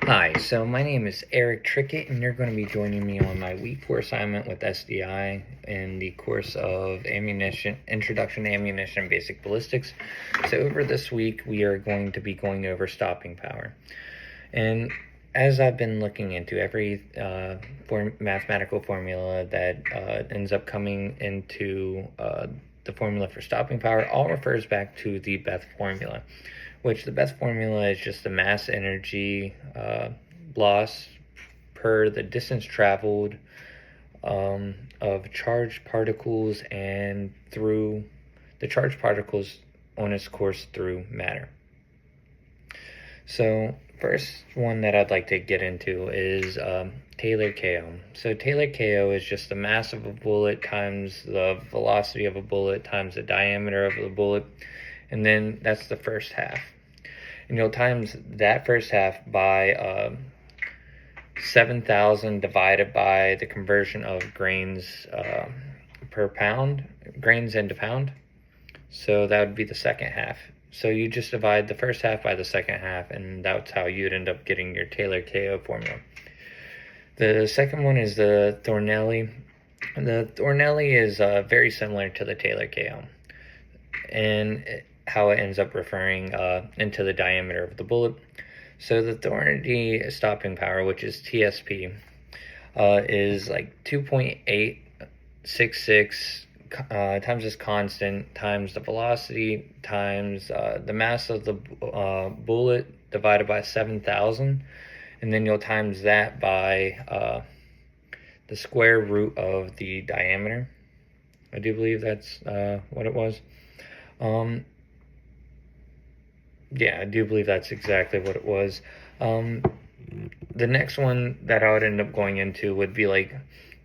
Hi, so my name is Eric Trickett, and you're going to be joining me on my week 4 assignment with SDI in the course of Introduction to Ammunition Basic Ballistics. So over this week, we are going to be going over stopping power. And as I've been looking into every mathematical formula that ends up coming into the formula for stopping power, all refers back to the Beth formula, which the Beth formula is just the mass energy loss per the distance traveled of charged particles and through the charged particles on its course through matter. So first one that I'd like to get into is Taylor KO. So Taylor KO is just the mass of a bullet times the velocity of a bullet times the diameter of the bullet, and then that's the first half. And you'll times that first half by 7,000 divided by the conversion of grains per pound, grains into pound. So that would be the second half. So you just divide the first half by the second half, and that's how you'd end up getting your Taylor KO formula. The second one is the Thornelli. The Thornelli is very similar to the Taylor KO, and how it ends up referring into the diameter of the bullet. So the Thornelli stopping power, which is TSP, is like 2.866 times this constant times the velocity times the mass of the bullet divided by 7,000, and then you'll times that by the square root of the diameter. I do believe that's what it was. Yeah, I do believe that's exactly what it was. The next one that I would end up going into would be like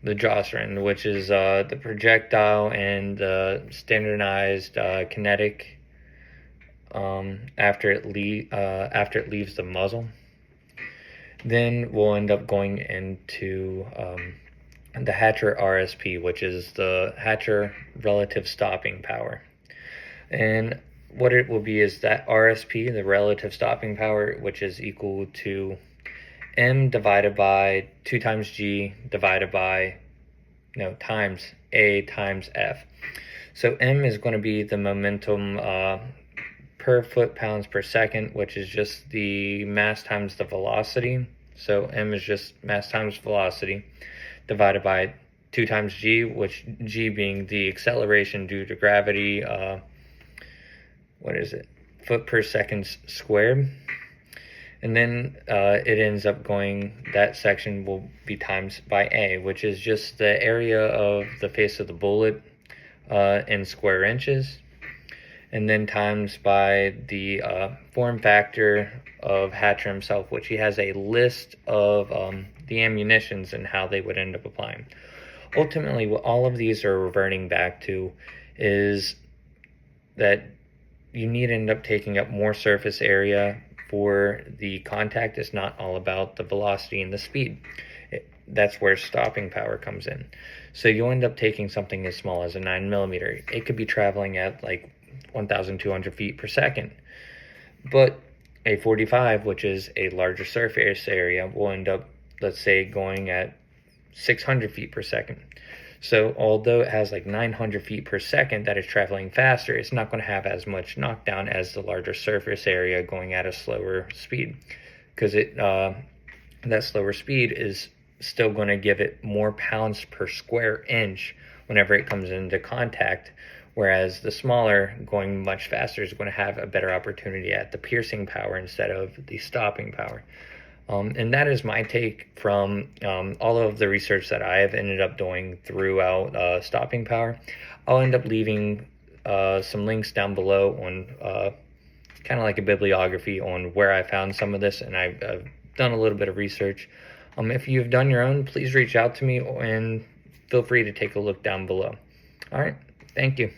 the Jocelyn, which is the projectile and the standardized kinetic after it leaves the muzzle. Then we'll end up going into the Hatcher RSP, which is the Hatcher relative stopping power. And what it will be is that RSP, the relative stopping power, which is equal to M divided by 2 times G divided by, times A times F. So M is going to be the momentum per foot-pounds per second, which is just the mass times the velocity. So M is just mass times velocity divided by 2 times G, which G being the acceleration due to gravity, foot per second squared. And then it ends up going, that section will be times by A, which is just the area of the face of the bullet in square inches, and then times by the form factor of Hatcher himself, which he has a list of the ammunitions and how they would end up applying. Ultimately, what all of these are reverting back to is that you need to end up taking up more surface area for the contact. It's not all about the velocity and the speed. That's where stopping power comes in. So you'll end up taking something as small as a 9mm. It could be traveling at like 1,200 feet per second. But a 45, which is a larger surface area, will end up, let's say, going at 600 feet per second. So although it has like 900 feet per second that is traveling faster, it's not going to have as much knockdown as the larger surface area going at a slower speed, because that slower speed is still going to give it more pounds per square inch whenever it comes into contact, whereas the smaller, going much faster, is going to have a better opportunity at the piercing power instead of the stopping power. And that is my take from all of the research that I have ended up doing throughout stopping power. I'll end up leaving some links down below on kind of like a bibliography on where I found some of this, and I've done a little bit of research. If you've done your own, please reach out to me and feel free to take a look down below. All right, thank you.